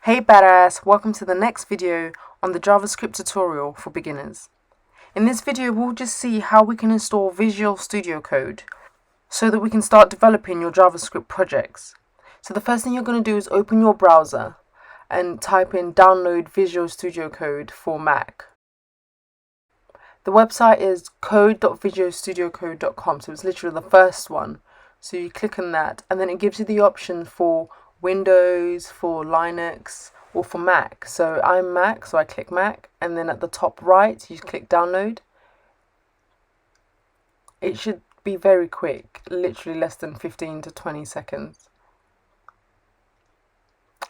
Hey badass, welcome to the next video on the JavaScript tutorial for beginners. In this video we'll just see how we can install Visual Studio Code so that we can start developing your JavaScript projects. So the first thing you're going to do is open your browser and type in download Visual Studio Code for Mac. The website is code.visualstudiocode.com, so it's literally the first one. So you click on that and then it gives you the option for Windows, for Linux, or for Mac. So I'm Mac, so I click Mac, and then at the top right you click download. It should be very quick, literally less than 15 to 20 seconds.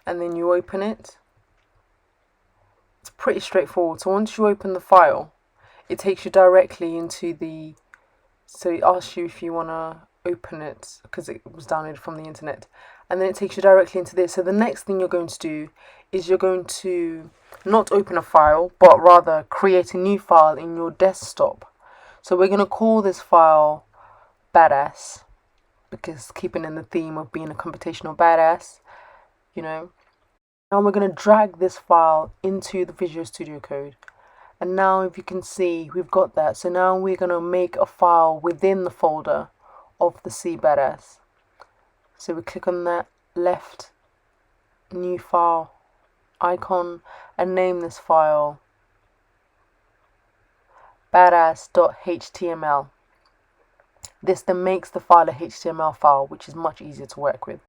And then you open it. It's pretty straightforward. So once you open the file, it takes you directly into so it asks you if you want to open it because it was downloaded from the internet, and then it takes you directly into this. So the next thing you're going to do is you're going to not open a file but rather create a new file in your desktop. So we're going to call this file badass, because keeping in the theme of being a computational badass, you know. Now we're going to drag this file into the Visual Studio Code. And now if you can see, we've got that. So now we're going to make a file within the folder of the C badass. So we click on that left new file icon and name this file badass.html. This then makes the file a HTML file, which is much easier to work with.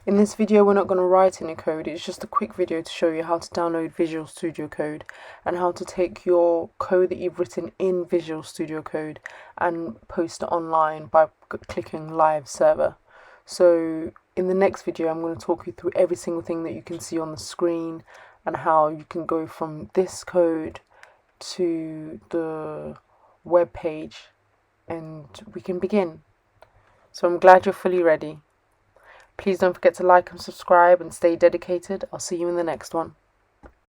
In this video we're not going to write any code, it's just a quick video to show you how to download Visual Studio Code and how to take your code that you've written in Visual Studio Code and post it online by clicking live server. So in the next video I'm going to talk you through every single thing that you can see on the screen and how you can go from this code to the web page and we can begin. So I'm glad you're fully ready. Please don't forget to like and subscribe and stay dedicated. I'll see you in the next one.